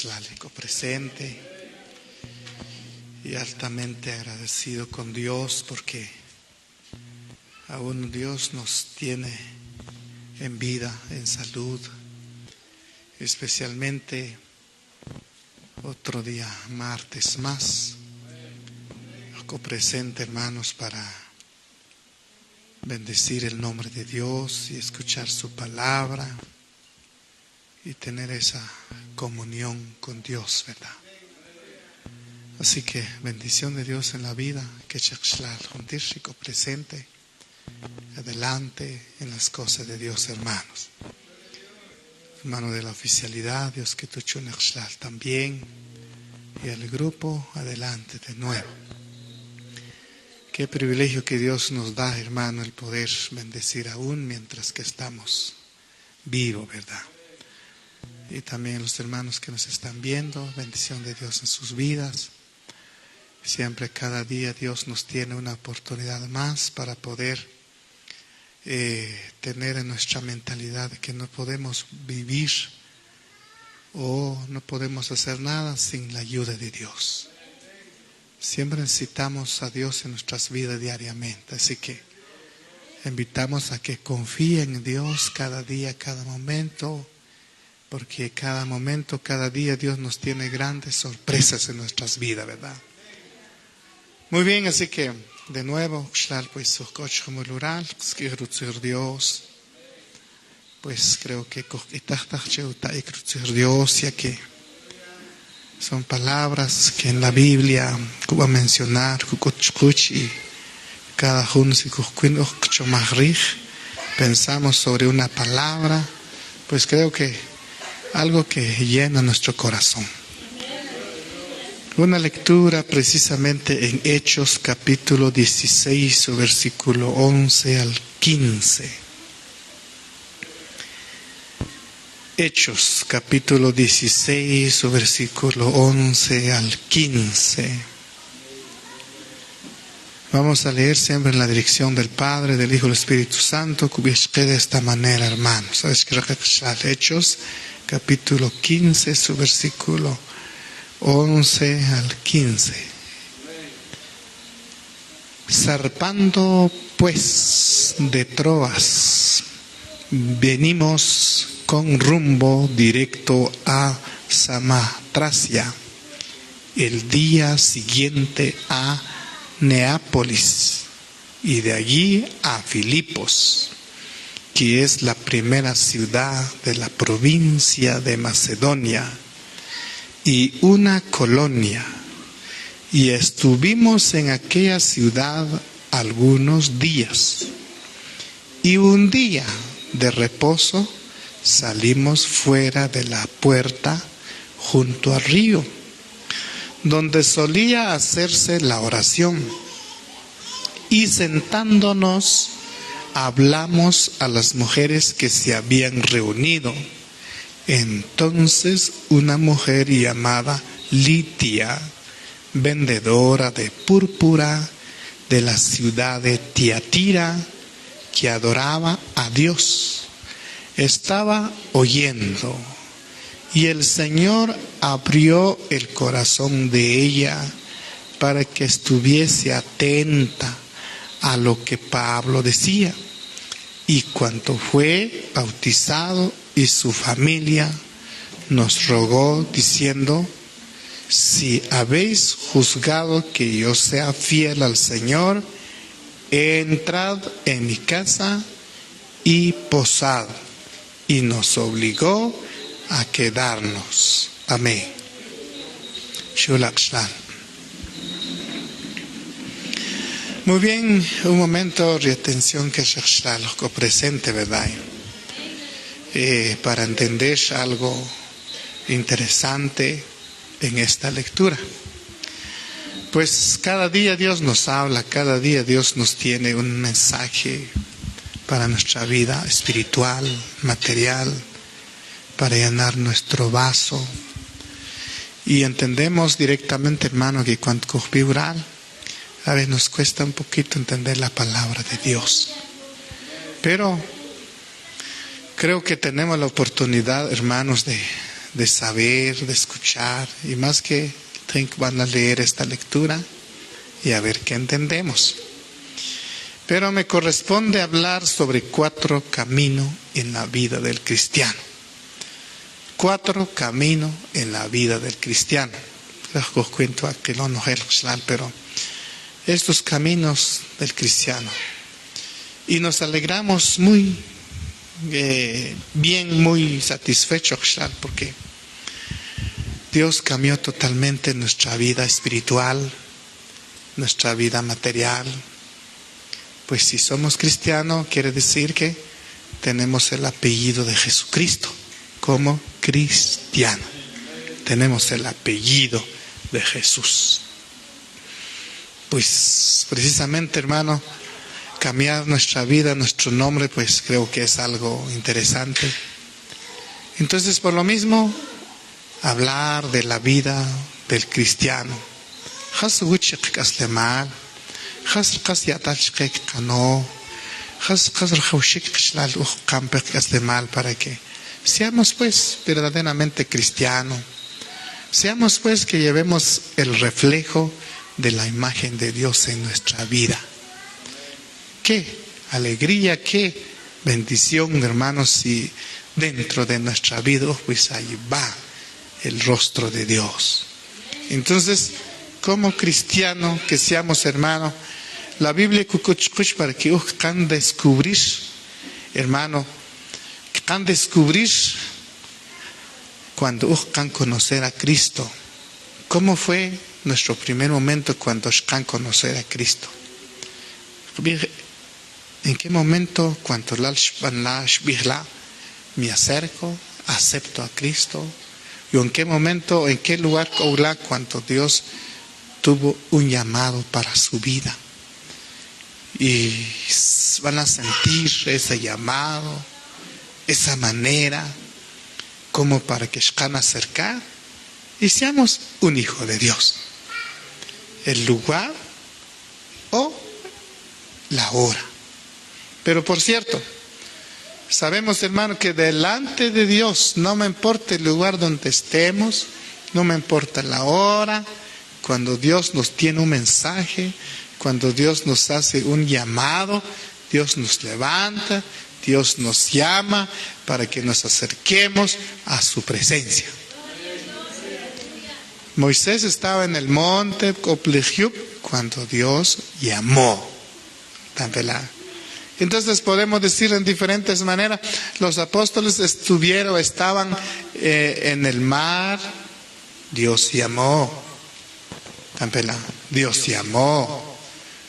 Xlálico presente y altamente agradecido con Dios porque aún Dios nos tiene en vida, en salud, especialmente otro día, martes más, presente, hermanos, para bendecir el nombre de Dios y escuchar su palabra y tener esa comunión con Dios, ¿verdad? Así que bendición de Dios en la vida, que Chakslal Juntirshiko presente, adelante en las cosas de Dios, hermanos. Hermano de la oficialidad, Dios que tu chunakslal también, y el grupo, adelante de nuevo. Qué privilegio que Dios nos da, hermano, el poder bendecir aún mientras que estamos vivos, ¿verdad? Y también los hermanos que nos están viendo, bendición de Dios en sus vidas. Siempre, cada día, Dios nos tiene una oportunidad más para poder tener en nuestra mentalidad que no podemos vivir o no podemos hacer nada sin la ayuda de Dios. Siempre necesitamos a Dios en nuestras vidas diariamente, así que invitamos a que confíen en Dios cada día, cada momento, porque cada momento, cada día Dios nos tiene grandes sorpresas en nuestras vidas, ¿verdad? Muy bien, así que de nuevo, Dios, pues creo que Dios, ya que son palabras que en la Biblia va a mencionar, y cada uno pensamos sobre una palabra, pues creo que algo que llena nuestro corazón. Una lectura precisamente en Hechos capítulo 16, versículo 11 al 15. Hechos capítulo 16, versículo 11 al 15. Vamos a leer siempre en la dirección del Padre, del Hijo y del Espíritu Santo, de esta manera, hermanos. Hechos capítulo 15, su versículo 11 al 15. Zarpando pues de Troas, venimos con rumbo directo a Samotracia, el día siguiente a Neápolis y de allí a Filipos, que es la primera ciudad de la provincia de Macedonia y una colonia, y estuvimos en aquella ciudad algunos días, y un día de reposo salimos fuera de la puerta junto al río, donde solía hacerse la oración, y sentándonos hablamos a las mujeres que se habían reunido. Entonces una mujer llamada Lidia, vendedora de púrpura de la ciudad de Tiatira, que adoraba a Dios, estaba oyendo, y el Señor abrió el corazón de ella para que estuviese atenta a lo que Pablo decía. Y cuando fue bautizado y su familia, nos rogó diciendo: si habéis juzgado que yo sea fiel al Señor, entrad en mi casa y posad. Y nos obligó a quedarnos. Amén. Shulakshan. Muy bien, un momento de atención que lo presente, ¿verdad? Para entender algo interesante en esta lectura. Pues cada día Dios nos habla, cada día Dios nos tiene un mensaje para nuestra vida espiritual, material, para llenar nuestro vaso. Y entendemos directamente, hermano, que cuando oral, a veces nos cuesta un poquito entender la palabra de Dios. Pero creo que tenemos la oportunidad, hermanos, de saber, de escuchar, y más que van a leer esta lectura y a ver qué entendemos. Pero me corresponde hablar sobre 4 caminos en la vida del cristiano. 4 caminos en la vida del cristiano. Os cuento aquí, pero estos caminos del cristiano. Y nos alegramos muy bien, muy satisfechos, porque Dios cambió totalmente nuestra vida espiritual, nuestra vida material. Pues si somos cristianos, quiere decir que tenemos el apellido de Jesucristo como cristiano. Tenemos el apellido de Jesús. Pues precisamente, hermano, cambiar nuestra vida, nuestro nombre, pues creo que es algo interesante. Entonces, por lo mismo, hablar de la vida del cristiano. Para que seamos pues verdaderamente cristianos. Seamos pues que llevemos el reflejo de la imagen de Dios en nuestra vida. Qué alegría, qué bendición, hermanos, si dentro de nuestra vida pues ahí va el rostro de Dios. Entonces, como cristiano que seamos, hermanos, la Biblia para que can descubrir, hermano, can descubrir cuando can conocer a Cristo. ¿Cómo fue nuestro primer momento cuando can conocer a Cristo? ¿En qué momento cuando me acerco, acepto a Cristo? ¿Y en qué momento, en qué lugar cuando Dios tuvo un llamado para su vida? Y van a sentir ese llamado, esa manera, como para que se van a acercar y seamos un hijo de Dios. El lugar o la hora. Pero por cierto, sabemos, hermano, que delante de Dios no me importa el lugar donde estemos, no me importa la hora, cuando Dios nos tiene un mensaje, cuando Dios nos hace un llamado, Dios nos levanta, Dios nos llama para que nos acerquemos a su presencia. Moisés estaba en el monte cuando Dios llamó. Entonces podemos decir en diferentes maneras, los apóstoles estaban en el mar, Dios llamó. Dios llamó.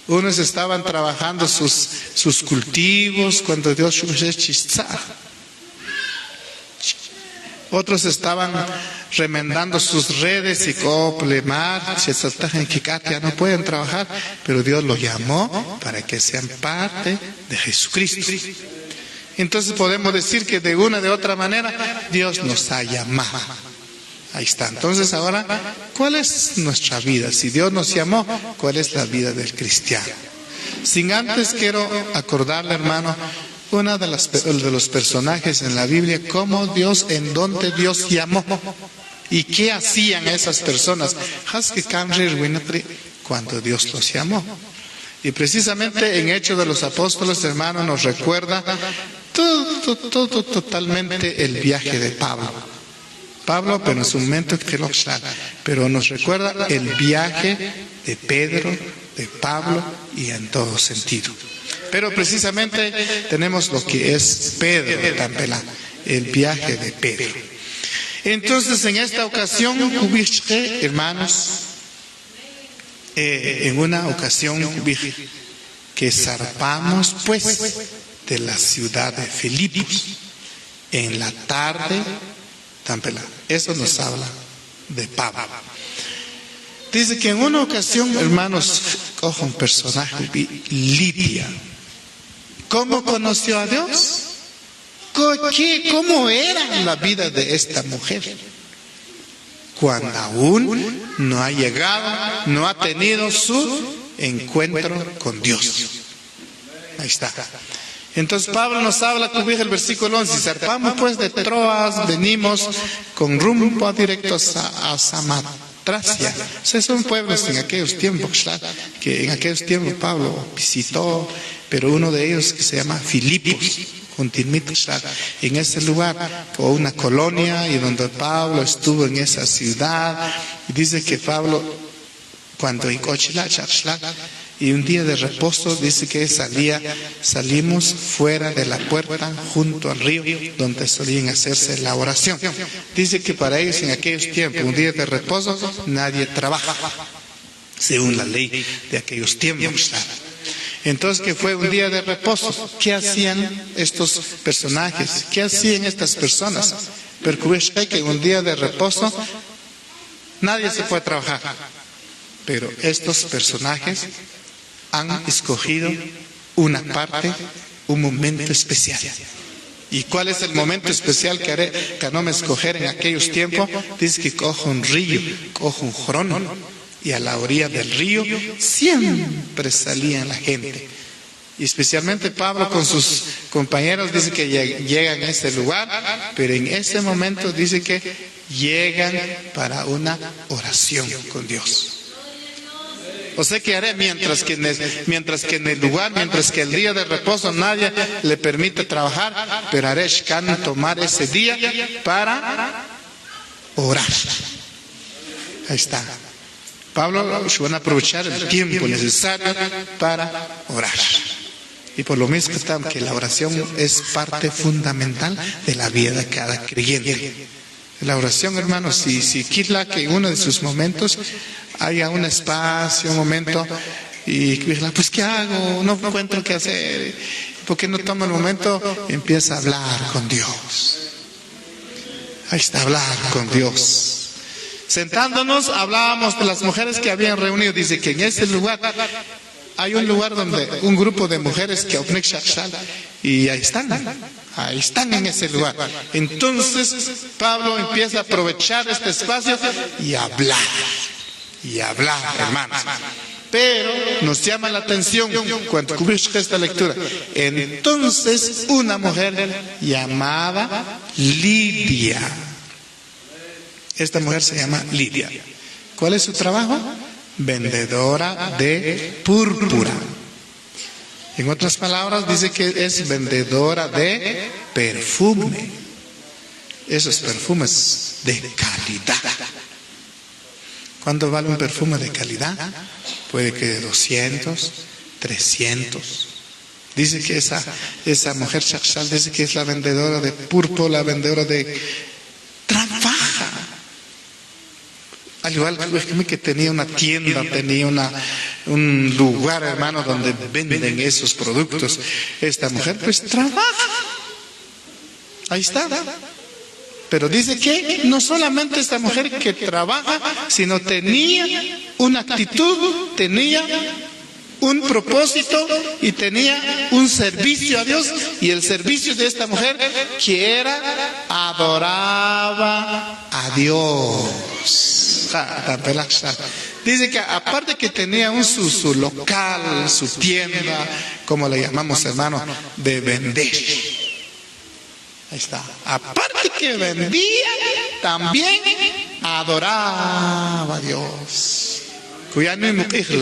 Unos estaban trabajando sus cultivos cuando Dios. Otros estaban remendando sus redes y ya no pueden trabajar, pero Dios los llamó para que sean parte de Jesucristo. Entonces podemos decir que de una de otra manera Dios nos ha llamado. Ahí está. Entonces ahora, ¿cuál es nuestra vida? Si Dios nos llamó, ¿cuál es la vida del cristiano? Sin antes quiero acordarle, hermano, uno de los personajes en la Biblia, en donde Dios llamó y qué hacían esas personas cuando Dios los llamó. Y precisamente en Hechos de los Apóstoles, hermano, nos recuerda todo totalmente el viaje de Pablo, pero en su momento pero nos recuerda el viaje de Pedro, de Pablo y en todo sentido. Pero precisamente tenemos lo que es Pedro, el viaje de Pedro. Entonces en esta ocasión, hermanos, en una ocasión que zarpamos pues de la ciudad de Filipos en la tarde. Eso nos habla de Pablo. Dice que en una ocasión, hermanos, cojo un personaje, Lidia. ¿Cómo conoció a Dios? ¿Cómo era la vida de esta mujer? Cuando aún no ha llegado, no ha tenido su encuentro con Dios. Ahí está. Entonces Pablo nos habla, como dije el versículo 11, zarpamos pues de Troas, venimos con rumbo directos a Samotracia. O sea, son pueblos en aquellos tiempos, que en aquellos tiempos Pablo visitó, pero uno de ellos que se llama Filipos, en ese lugar, o una colonia, y donde Pablo estuvo en esa ciudad, y dice que Pablo, cuando en y un día de reposo, dice que salimos fuera de la puerta junto al río donde solían hacerse la oración. Dice que para ellos en aquellos tiempos, un día de reposo, nadie trabaja, según la ley de aquellos tiempos. Entonces, que fue un día de reposo. ¿Qué hacían estos personajes? ¿Qué hacían estas personas? Pero que un día de reposo nadie se fue a trabajar. Pero estos personajes han escogido una parte, un momento especial. ¿Y cuál es el momento especial que no me escoger en aquellos tiempos? Dice que cojo un río, cojo un jorón, y a la orilla del río siempre salía la gente. Y especialmente Pablo con sus compañeros dice que llegan a ese lugar, pero en ese momento dice que llegan para una oración con Dios. O sea que haré mientras que en el lugar, mientras que el día de reposo nadie le permite trabajar, pero haré Shkan tomar ese día para orar. Ahí está. Pablo van a aprovechar el tiempo necesario para orar. Y por lo mismo que la oración es parte fundamental de la vida de cada creyente. La oración, hermanos, si quizá que en uno de sus momentos haya un espacio, un momento, y pues ¿qué hago? No encuentro qué hacer. ¿Por qué no toma el momento? Empieza a hablar con Dios. Ahí está, hablar con Dios. Sentándonos, hablábamos de las mujeres que habían reunido. Dice que en ese lugar hay un lugar donde un grupo de mujeres que y ahí están en ese lugar. Entonces Pablo empieza a aprovechar este espacio y hablar, hermanos. Pero nos llama la atención cuando cubrimos esta lectura. Entonces una mujer llamada Lidia. Esta mujer se llama Lidia. ¿Cuál es su trabajo? Vendedora de púrpura. En otras palabras, dice que es vendedora de perfume. Esos perfumes de calidad. ¿Cuánto vale un perfume de calidad? Puede que de 200, 300. Dice que esa mujer Shakshal dice que es la vendedora de púrpura, la vendedora de trabaja. Al igual que tenía una tienda, tenía un lugar, hermano, donde venden esos productos. Esta mujer pues trabaja. Ahí está. Pero dice que no solamente esta mujer que trabaja, sino tenía una actitud, tenía un propósito y tenía un servicio a Dios. Y el servicio de esta mujer que era adoraba a Dios. Dice que aparte que tenía su local, su tienda, como le llamamos, hermano, de vender. Ahí está. Aparte que vendía, también adoraba a Dios.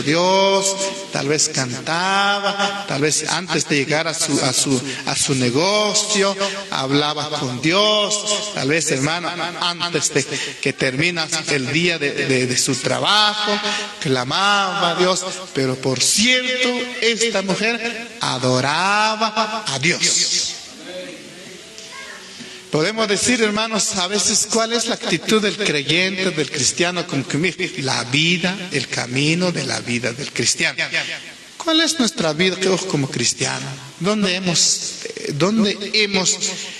Dios, tal vez cantaba, tal vez antes de llegar a su negocio, hablaba con Dios, tal vez, hermano, antes de que termina el día de su trabajo, clamaba a Dios. Pero por cierto, esta mujer adoraba a Dios. Podemos decir, hermanos, a veces cuál es la actitud del creyente, del cristiano, la vida, el camino de la vida del cristiano. ¿Cuál es nuestra vida como cristiano? ¿Dónde hemos,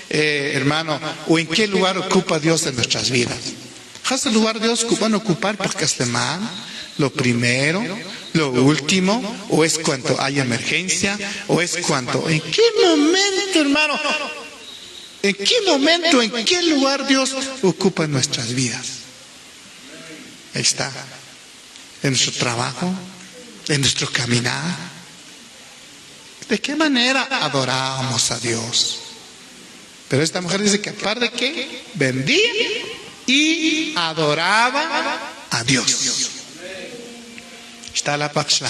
hermano, o en qué lugar ocupa Dios en nuestras vidas? ¿Qué lugar Dios van a ocupar porque es lo primero, lo último, o es cuando hay emergencia, o es cuando, en qué momento, hermano? ¿En qué momento, en qué lugar Dios ocupa en nuestras vidas? Ahí está. En nuestro trabajo, en nuestro caminar. ¿De qué manera adorábamos a Dios? Pero esta mujer dice que aparte de que vendía y adoraba a Dios. Está la paxla.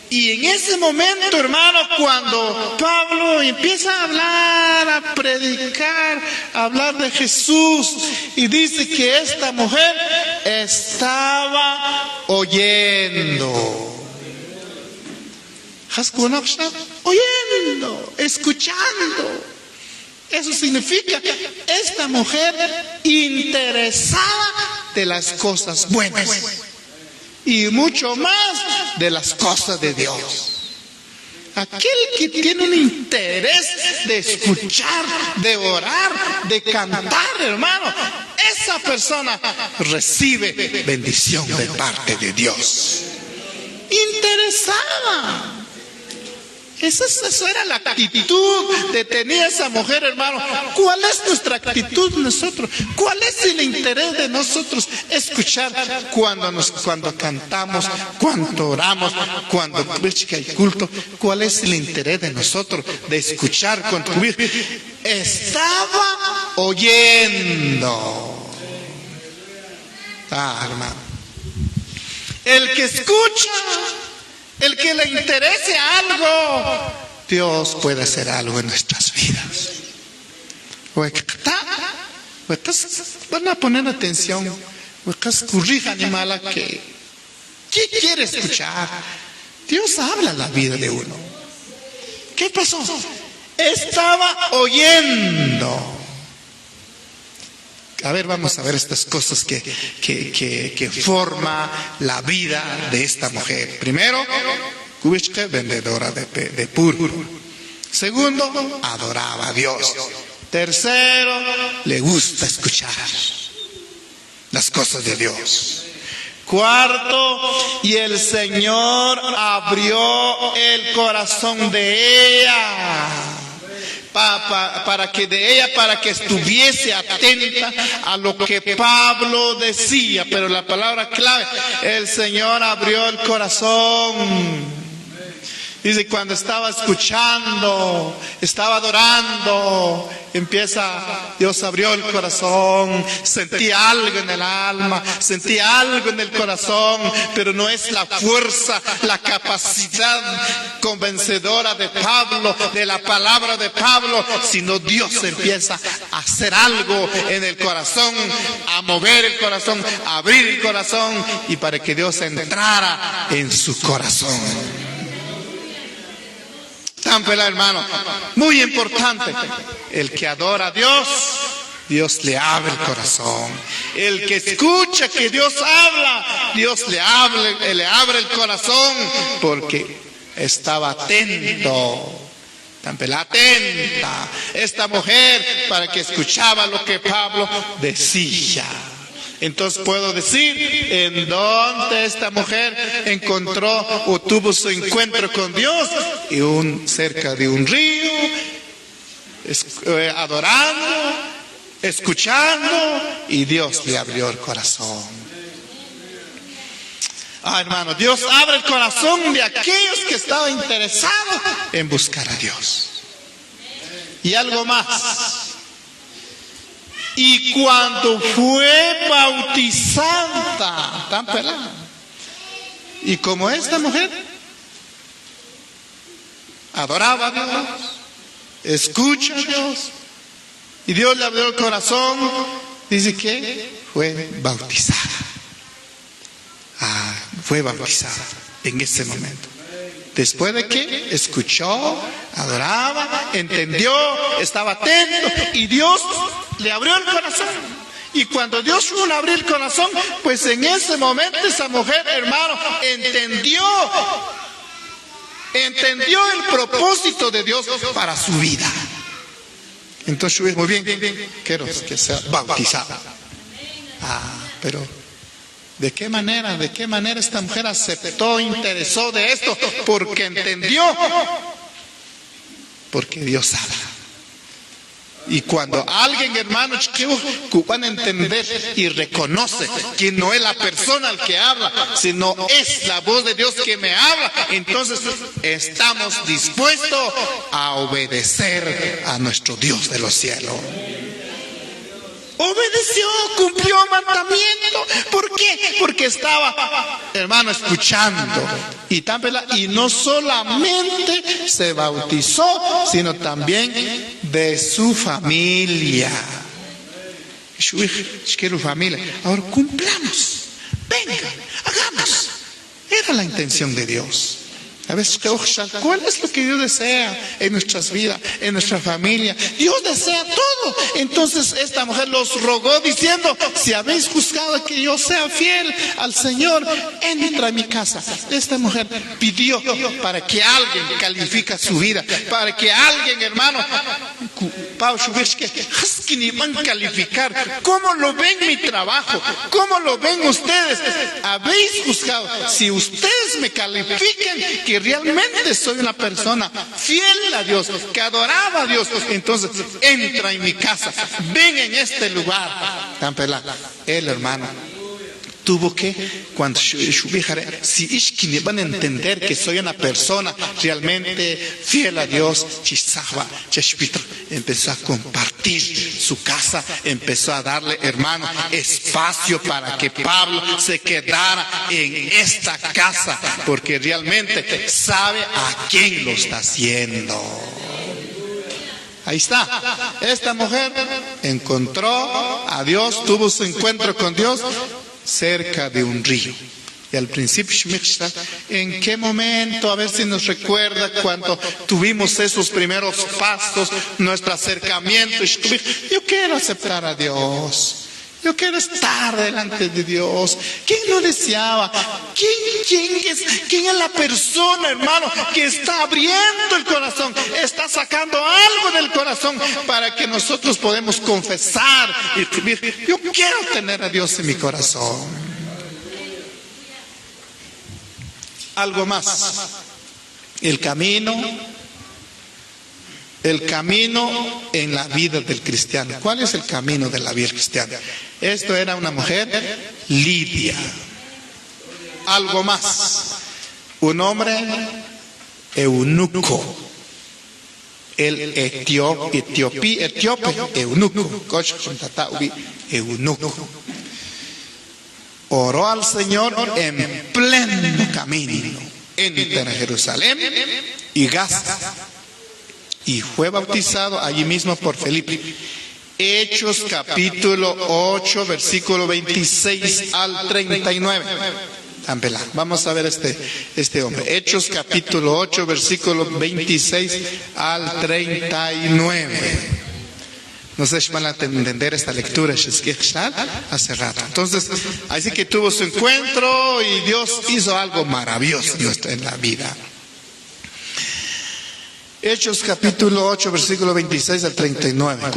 Y en ese momento, hermano, cuando Pablo empieza a hablar, a predicar, a hablar de Jesús, y dice que esta mujer estaba oyendo. Oyendo, escuchando. Eso significa esta mujer interesada de las cosas buenas y mucho más de las cosas de Dios. Aquel que tiene un interés de escuchar, de orar, de cantar, hermano, esa persona recibe bendición de parte de Dios. Interesada. Eso era la actitud de tener esa mujer, hermano. ¿Cuál es nuestra actitud nosotros? ¿Cuál es el interés de nosotros? Escuchar cuando cantamos, cuando oramos, cuando hay culto. ¿Cuál es el interés de nosotros de escuchar, contribuir? Estaba oyendo. Hermano. El que escucha, el que le interese algo, Dios puede hacer algo en nuestras vidas. Van a poner atención. ¿Qué quiere escuchar? Dios habla en la vida de uno. ¿Qué pasó? Estaba oyendo. A ver, vamos a ver estas cosas que forma la vida de esta mujer. Primero, vendedora de púrpura. Segundo, adoraba a Dios. Tercero, le gusta escuchar las cosas de Dios. Cuarto, y el Señor abrió el corazón de ella. Para que estuviese atenta a lo que Pablo decía. Pero la palabra clave, el Señor abrió el corazón. Dice, cuando estaba escuchando, estaba adorando, Dios abrió el corazón, sentí algo en el alma, sentí algo en el corazón, pero no es la fuerza, la capacidad convencedora de Pablo, de la palabra de Pablo, sino Dios empieza a hacer algo en el corazón, a mover el corazón, a abrir el corazón, y para que Dios entrara en su corazón. Hermano, muy importante, el que adora a Dios, Dios le abre el corazón. El que escucha que Dios habla, Dios le abre el corazón, porque estaba atenta esta mujer para que escuchaba lo que Pablo decía. Entonces puedo decir en dónde esta mujer encontró o tuvo su encuentro con Dios, y cerca de un río, adorando, escuchando, y Dios le abrió el corazón. Hermano, Dios abre el corazón de aquellos que estaban interesados en buscar a Dios. Y algo más. Y cuando fue bautizada, tan pelada, y como esta mujer adoraba a Dios, escucha a Dios, y Dios le abrió el corazón, dice que fue bautizada. Fue bautizada en ese momento. Después de que escuchó, adoraba, entendió, estaba atento, y Dios le abrió el corazón. Y cuando Dios fue a abrir el corazón, pues en ese momento esa mujer, hermano, entendió el propósito de Dios para su vida. Entonces, muy bien, quiero que sea bautizada. Pero ¿de qué manera esta mujer aceptó, interesó de esto? Porque entendió, porque Dios habla. Y cuando alguien, hermano, van a entender y reconoce que no es la persona al que habla, sino es la voz de Dios que me habla, entonces estamos dispuestos a obedecer a nuestro Dios de los cielos. Obedeció, cumplió mandamiento. ¿Por qué? Porque estaba, hermano, escuchando. Y no solamente se bautizó, sino también de su familia. Quiero familia. Ahora cumplamos. Venga, hagamos. Era la intención de Dios. A veces, ¿cuál es lo que Dios desea en nuestras vidas, en nuestra familia? Dios desea todo. Entonces esta mujer los rogó diciendo: si habéis juzgado que yo sea fiel al Señor, entra a mi casa. Esta mujer pidió para que alguien califique su vida, para que alguien, hermano, van a calificar. ¿Cómo lo ven mi trabajo? ¿Cómo lo ven ustedes? Habéis juzgado. Si ustedes me califiquen que realmente soy una persona fiel a Dios, que adoraba a Dios, entonces entra en mi casa, ven en este lugar. El hermano tuvo que, cuando si van a entender que soy una persona realmente fiel a Dios, empezó a compartir su casa, empezó a darle, hermano, espacio para que Pablo se quedara en esta casa, porque realmente sabe a quién lo está haciendo. Ahí está. Esta mujer encontró a Dios, tuvo su encuentro con Dios cerca de un río. Y al principio, ¿en qué momento? A ver si nos recuerda cuando tuvimos esos primeros pasos, nuestro acercamiento. Yo quiero aceptar a Dios. Yo quiero estar delante de Dios. ¿Quién lo deseaba? ¿Quién es la persona, hermano, que está abriendo el corazón? Está sacando algo del corazón para que nosotros podamos confesar y escribir: yo quiero tener a Dios en mi corazón. Algo más. El camino en la vida del cristiano. ¿Cuál es el camino de la vida cristiana? Esto era una mujer, Lidia. Algo más. Un hombre eunuco. El etíope, eunuco. Oró al Señor en pleno camino entre Jerusalén y Gaza. Y fue bautizado allí mismo por Felipe. Hechos capítulo 8, versículo 26 al 39. Vamos a ver este hombre. Hechos capítulo 8, versículo 26 al 39. No sé si van a entender esta lectura hace rato. Entonces, así que tuvo su encuentro y Dios hizo algo maravilloso en la vida. Hechos capítulo 8, versículo 26 al 39.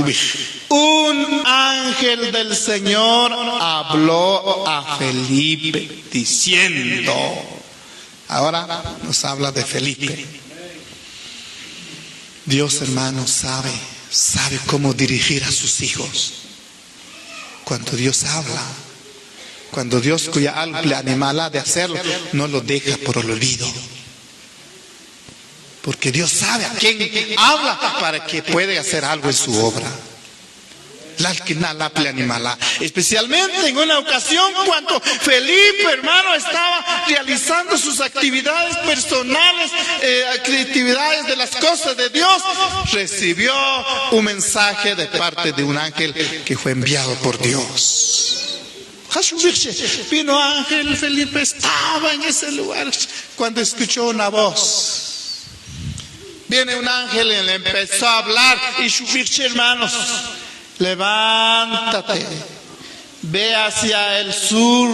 Un ángel del Señor habló a Felipe diciendo. Ahora nos habla de Felipe. Dios, hermano, sabe cómo dirigir a sus hijos. Cuando Dios habla, cuando Dios cuya alma le anima de hacerlo, no lo deja por el olvido. Porque Dios sabe a quién habla para que pueda hacer algo en su obra. Especialmente en una ocasión cuando Felipe, hermano, estaba realizando sus actividades personales, actividades de las cosas de Dios, recibió un mensaje de parte de un ángel que fue enviado por Dios. Vino ángel, Felipe estaba en ese lugar cuando escuchó una voz. Viene un ángel y le empezó a hablar y subirse, hermanos. Levántate, ve hacia el sur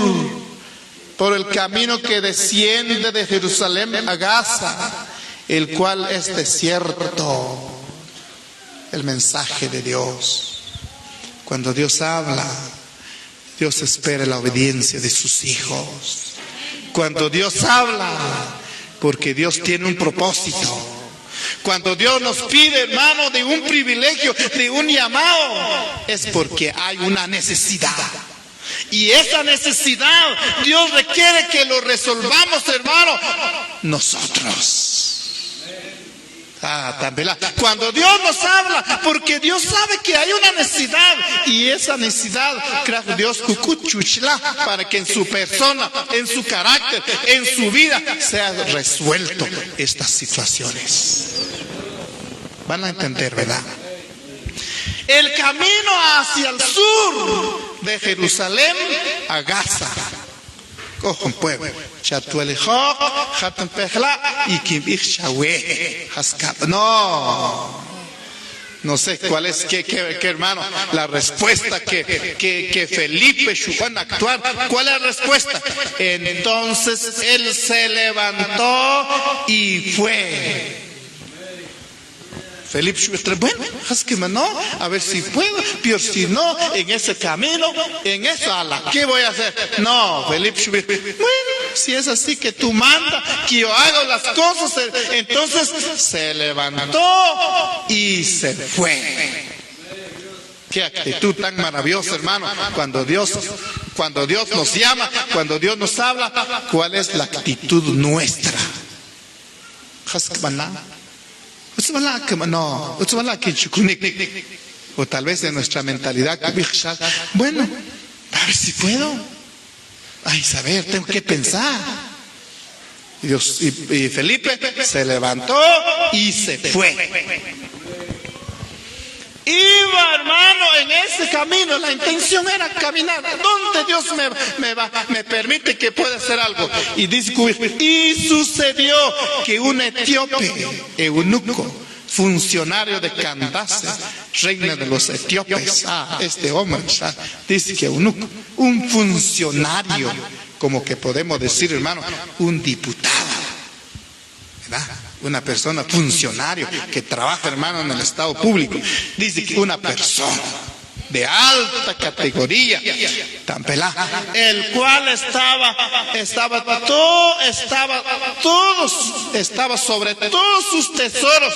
por el camino que desciende de Jerusalén a Gaza, el cual es desierto. El mensaje de Dios. Cuando Dios habla, Dios espera la obediencia de sus hijos. Cuando Dios habla, porque Dios tiene un propósito. Cuando Dios nos pide, hermano, de un privilegio, de un llamado, es porque hay una necesidad. Y esa necesidad Dios requiere que lo resolvamos, hermano, nosotros. Cuando Dios nos habla, porque Dios sabe que hay una necesidad, y esa necesidad, gracias a Dios, para que en su persona, en su carácter, en su vida, sea resuelto estas situaciones. Van a entender, ¿verdad? El camino hacia el sur de Jerusalén a Gaza. Cojan pueblo. No sé cuál es, qué hermano, la respuesta que Felipe Shufan actuar. ¿Cuál es la respuesta? Entonces él se levantó y fue. Felipe, bueno, es que no, a ver si puedo, pero si no, en ese camino, en eso, ¿qué voy a hacer? No, Felipe, bueno, si es así que tú mandas, que yo hago las cosas, entonces se levantó y se fue. Qué actitud tan maravillosa, hermano, cuando Dios nos llama, cuando Dios nos habla, ¿cuál es la actitud nuestra? No, o tal vez de nuestra mentalidad, bueno, a ver si puedo. Ay, saber, tengo que pensar. Y Felipe se levantó y se fue. Iba, hermano, en ese camino, la intención era caminar donde Dios me permite que pueda hacer algo. Y dice, y sucedió que un etíope, eunuco, funcionario de Candace, reina de los etíopes, este hombre, dice que eunuco, un funcionario, como que podemos decir, hermano, un diputado, ¿verdad? Una persona funcionario que trabaja, hermano, en el Estado público. Dice que una persona de alta categoría, tan pelada, el cual estaba sobre todos sus tesoros.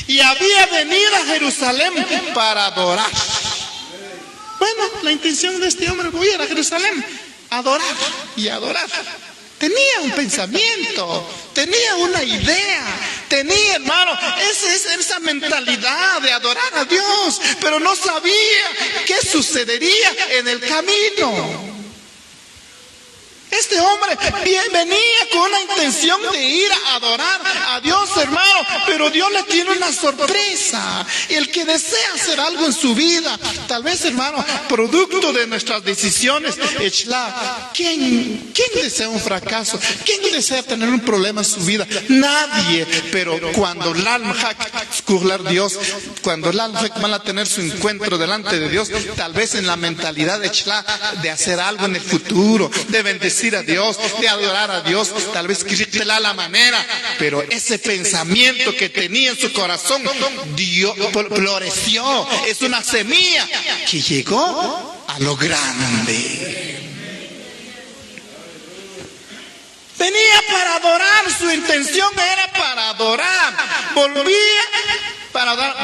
Y había venido a Jerusalén para adorar. Bueno, la intención de este hombre, voy a ir a Jerusalén, adorar y adorar. Tenía un pensamiento, tenía una idea, tenía, hermano, esa mentalidad de adorar a Dios, pero no sabía qué sucedería en el camino. Este hombre venía con una intención de ir a adorar a Dios, hermano, pero Dios le tiene una sorpresa. Y el que desea hacer algo en su vida, tal vez, hermano, producto de nuestras decisiones, ¿quién desea un fracaso? ¿Quién desea tener un problema en su vida? Nadie. Pero cuando el alma Dios, cuando el alma van a tener su encuentro delante de Dios, tal vez en la mentalidad de hacer algo en el futuro, de bendecir a Dios, de adorar a Dios, tal vez quisiera la manera, pero ese pensamiento que tenía en su corazón, Dios floreció, es una semilla que llegó a lo grande. Venía para adorar, su intención era para adorar,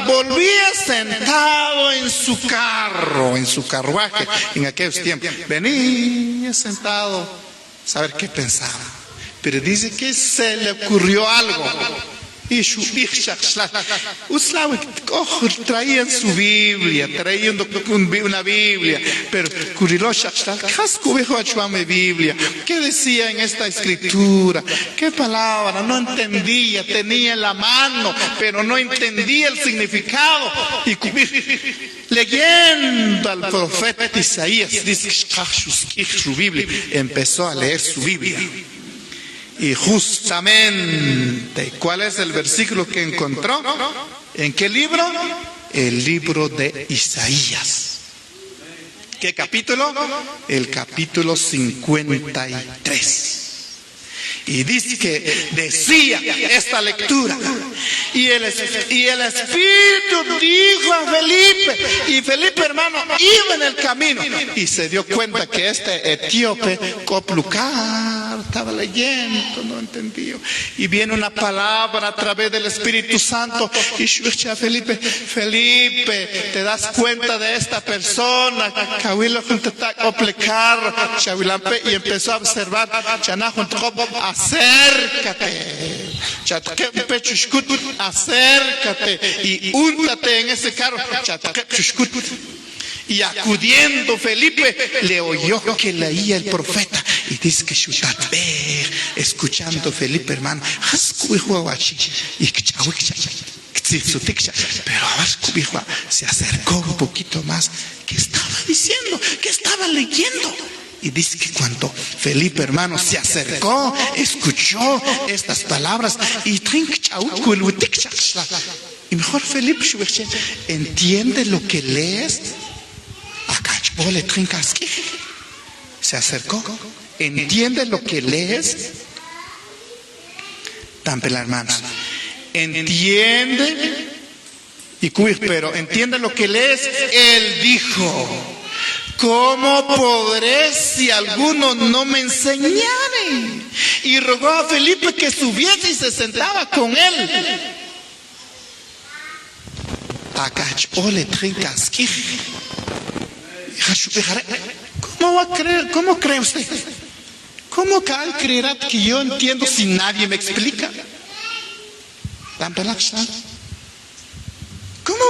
volvía sentado en su carro, en su carruaje, en aquellos tiempos, venía sentado, saber qué pensaba, pero dice que se le ocurrió algo. Y traían su Biblia, traían una Biblia, pero Biblia, ¿qué decía en esta escritura? ¿Qué palabra? No entendía, tenía en la mano, pero no entendía el significado. Y leyendo al profeta Isaías, dice su Biblia, empezó a leer su Biblia. Y justamente, ¿cuál es el versículo que encontró? ¿En qué libro? El libro de Isaías. ¿Qué capítulo? El capítulo 53. Y dice que decía esta lectura. Y el Espíritu dijo a Felipe, y Felipe, hermano, iba en el camino y se dio cuenta que este etíope Coplucar estaba leyendo, no entendió. Y viene una palabra a través del Espíritu Santo y escucha a Felipe, Felipe, ¿te das cuenta de esta persona? Y empezó a observar, acércate y úntate en ese carro. Y acudiendo Felipe le oyó que leía el profeta y dice que escuchando Felipe, hermano, pero se acercó un poquito más. ¿Qué estaba diciendo? ¿Qué estaba leyendo? Y dice que cuando Felipe, hermano, se acercó, escuchó estas palabras y mejor Felipe, ¿entiende lo que lees? Se acercó, ¿entiende lo que lees? Tampela, hermanos, ¿entiende? Pero ¿entiende lo que lees? Él dijo, ¿cómo podré si alguno no me enseñare? Y rogó a Felipe que subiese y se sentaba con él. ¿Cómo va a creer? ¿Cómo cree usted? ¿Cómo creerá que yo entiendo si nadie me explica? ¿Cómo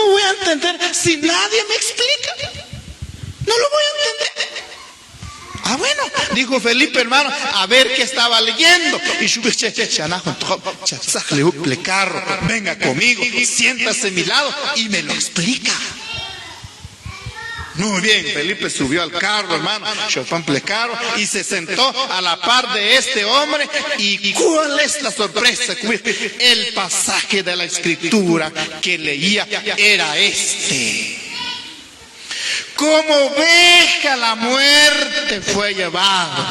voy a entender si nadie me explica? No lo voy a entender. Bueno, dijo Felipe, hermano, a ver qué estaba leyendo. Y venga conmigo, siéntase a mi lado y me lo explica. Muy bien, Felipe subió al carro, hermano, y se sentó a la par de este hombre. ¿Y cuál es la sorpresa? El pasaje de la Escritura que leía era este: como oveja la muerte fue llevado,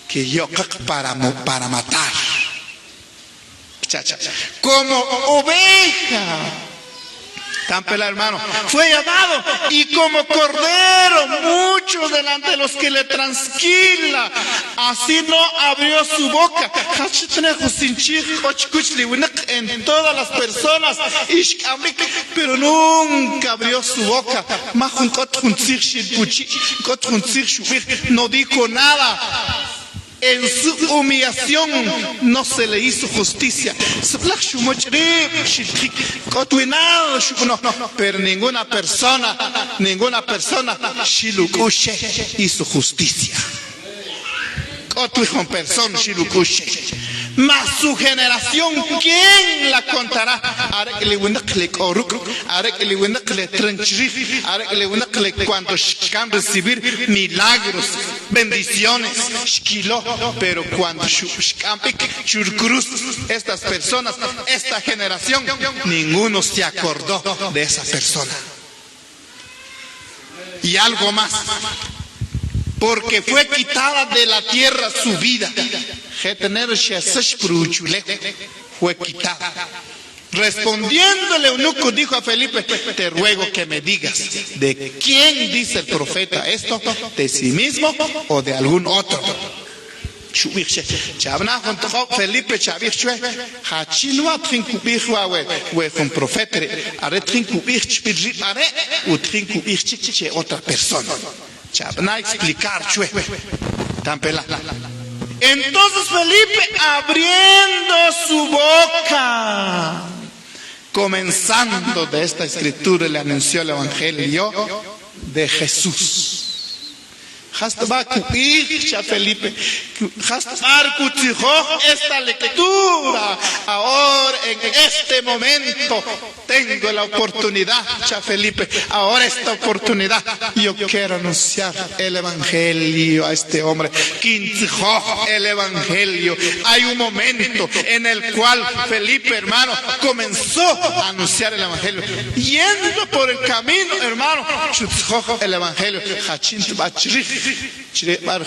que yo para matar. Como oveja, Tampela, hermano, fue llevado, y como cordero mucho delante de los que le transquila, así no abrió su boca en todas las personas, pero nunca abrió su boca. No dijo nada. En su humillación no se le hizo justicia. Pero ninguna persona hizo justicia. Mas su generación, ¿quién la contará? Cuando van a recibir milagros, bendiciones, pero cuando estas personas, esta generación, ninguno se acordó de esa persona. Y algo más, porque fue quitada de la tierra su vida. Fue quitada. Respondiendo el eunuco dijo a Felipe: te ruego que me digas, ¿de quién dice el profeta esto? ¿De sí mismo o de algún otro? Felipe otra persona. Explicar. Entonces Felipe, abriendo su boca, comenzando de esta escritura, le anunció el evangelio de Jesús. Felipe, esta lectura. Ahora en este momento tengo la oportunidad, Felipe. Ahora esta oportunidad yo quiero anunciar el evangelio a este hombre. El evangelio. Hay un momento en el cual Felipe, hermano, comenzó a anunciar el evangelio. Yendo por el camino, hermano, el evangelio.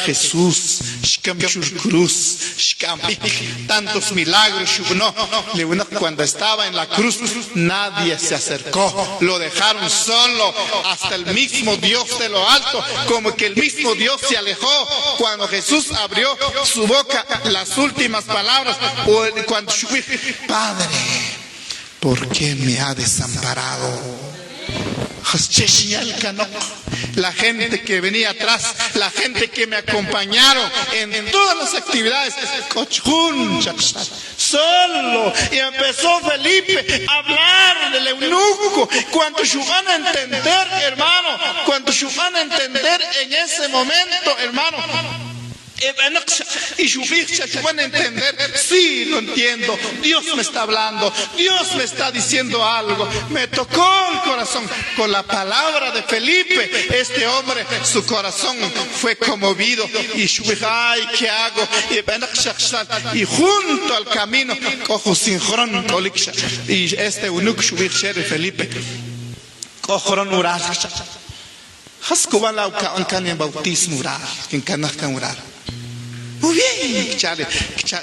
Jesús, cruz, tantos milagros. Cuando estaba en la cruz, nadie se acercó, lo dejaron solo, hasta el mismo Dios de lo alto, como que el mismo Dios se alejó cuando Jesús abrió su boca, las últimas palabras, cuando Padre, ¿por qué me ha desamparado? La gente que venía atrás, la gente que me acompañaron en todas las actividades, solo, y empezó Felipe a hablar del eunuco. Cuando van a entender, hermano, cuando van a entender en ese momento, hermano, y van a entender, sí, lo entiendo, Dios me está hablando, Dios me está diciendo algo. Me tocó el corazón con la palabra de Felipe. Este hombre, su corazón fue conmovido, y ay, ¿qué hago? Y junto al camino cojo sinjrón, y este eunuco Felipe cojoron urar, hascobala en bautismo urar, que canascan urar. Muy bien,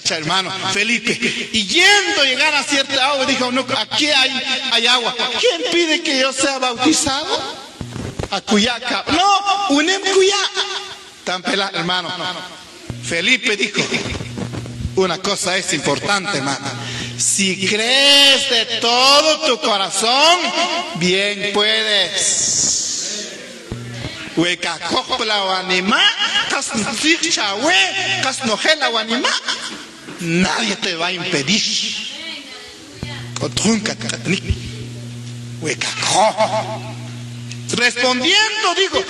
hermano Felipe. Y llegar a cierta agua, dijo, no, aquí hay agua. ¿Quién pide que yo sea bautizado? A Cuyaca. No, unem Cuyá. Tan pelado, hermano. Felipe dijo, una cosa es importante, hermano. Si crees de todo tu corazón, bien puedes. Nadie te va a impedir. Respondiendo digo,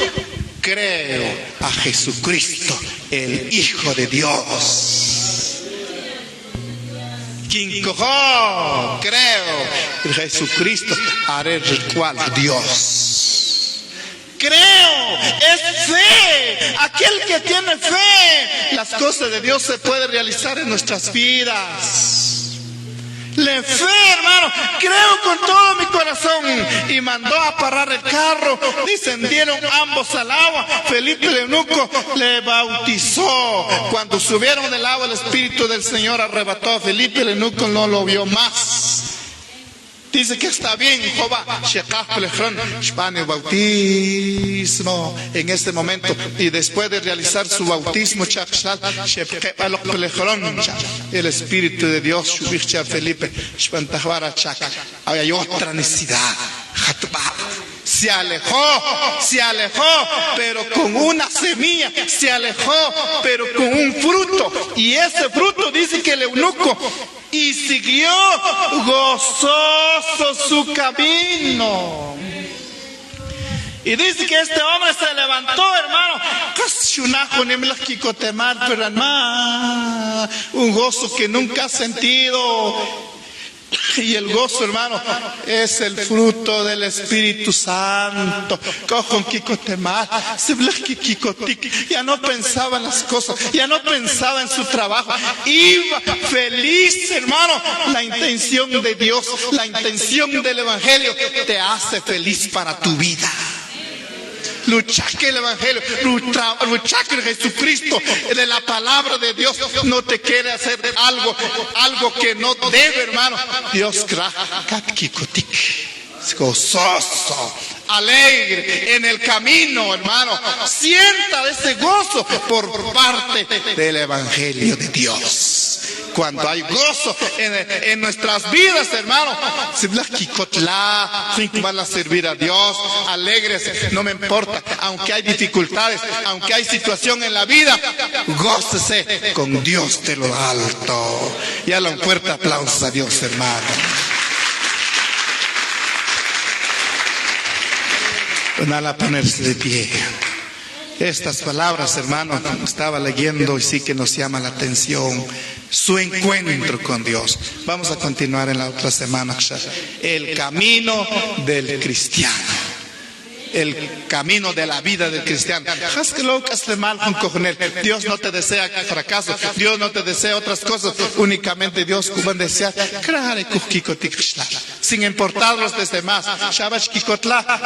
creo a Jesucristo, el Hijo de Dios. Creo en Jesucristo, haré el cual Dios. Creo, es fe. Aquel que tiene fe, las cosas de Dios se pueden realizar en nuestras vidas. Le fe, hermano, creo con todo mi corazón. Y mandó a parar el carro. Descendieron ambos al agua. Felipe el eunuco le bautizó. Cuando subieron del agua, el Espíritu del Señor arrebató a Felipe el eunuco, no lo vio más. Dice que está bien, Jehová. Bautismo en este momento. Y después de realizar su bautismo, el Espíritu de Dios, Felipe, hay otra necesidad. Se alejó, pero con una semilla, se alejó, pero con un fruto. Y ese fruto dice que el eunuco, y siguió gozoso su camino. Y dice que este hombre se levantó, hermano, un gozo que nunca ha sentido. Y el gozo, hermano, es el fruto del Espíritu Santo. Ya no pensaba en las cosas, ya no pensaba en su trabajo. Iba feliz, hermano. La intención de Dios, la intención del Evangelio te hace feliz para tu vida. Luchar que el Evangelio, luchar que Jesucristo de la palabra de Dios no te quiere hacer algo que no debe, hermano. Dios gozoso, alegre en el camino, hermano. Sienta ese gozo por parte del Evangelio de Dios. Cuando hay gozo en nuestras vidas, hermano, van a servir a Dios, alegres, no me importa, aunque hay dificultades, aunque hay situación en la vida, gócese con Dios de lo alto. Y dale un fuerte aplauso a Dios, hermano. Van a ponerse de pie. Estas palabras, hermanos, estaba leyendo y sí que nos llama la atención su encuentro con Dios. Vamos a continuar en la otra semana. El camino del cristiano. El camino de la vida del cristiano. Dios no te desea fracaso. Dios no te desea otras cosas. Únicamente Dios va a desear sin importar los demás.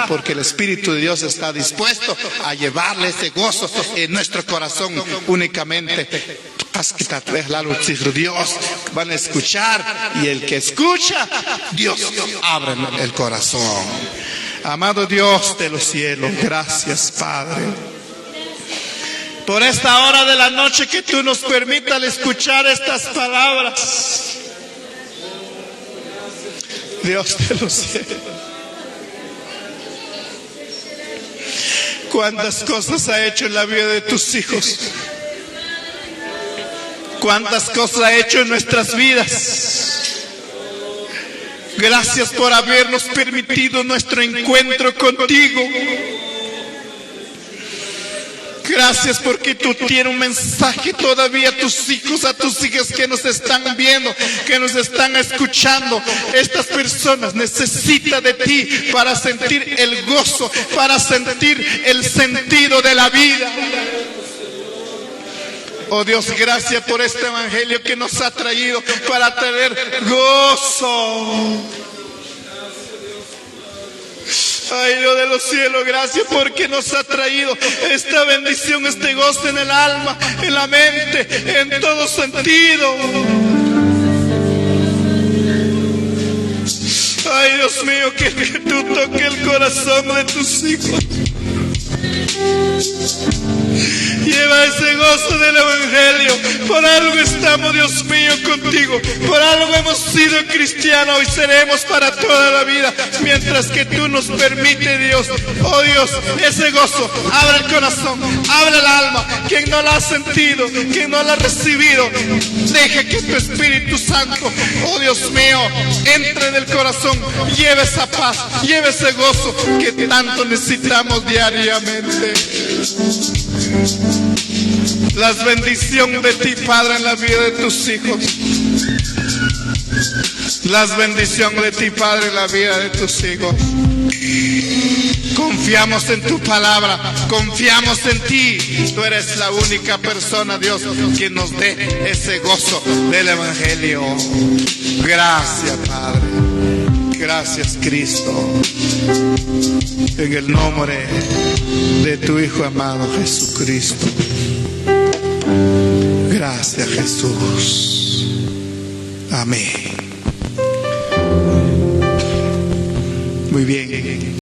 Porque el Espíritu de Dios está dispuesto a llevarle ese gozo en nuestro corazón. Únicamente Dios van a escuchar, y el que escucha, Dios abre el corazón. Amado Dios de los cielos, gracias, Padre, por esta hora de la noche que tú nos permitas escuchar estas palabras. Dios de los cielos, cuántas cosas ha hecho en la vida de tus hijos, cuántas cosas ha hecho en nuestras vidas. Gracias por habernos permitido nuestro encuentro contigo. Gracias porque tú tienes un mensaje todavía a tus hijos, a tus hijas que nos están viendo, que nos están escuchando. Estas personas necesitan de ti para sentir el gozo, para sentir el sentido de la vida. Oh Dios, gracias por este evangelio que nos ha traído para tener gozo. Ay, Dios de los cielos, gracias porque nos ha traído esta bendición, este gozo en el alma, en la mente, en todo sentido. Ay, Dios mío, que tú toques el corazón de tus hijos. Lleva ese gozo del evangelio. Por algo estamos, Dios mío, contigo. Por algo hemos sido cristianos y seremos para toda la vida, mientras que tú nos permites, Dios. Oh Dios, ese gozo, abre el corazón, abre el alma. Quien no la ha sentido, quien no la ha recibido, deje que tu Espíritu Santo, oh Dios mío, entre en el corazón. Lleve esa paz, lleve ese gozo que tanto necesitamos diariamente. Las bendiciones de ti, Padre, en la vida de tus hijos. Las bendiciones de ti, Padre, en la vida de tus hijos. Confiamos en tu palabra, confiamos en ti. Tú eres la única persona, Dios, que nos dé ese gozo del evangelio. Gracias, Padre. Gracias, Cristo. En el nombre de tu Hijo amado Jesucristo. Gracias, Jesús. Amén. Muy bien.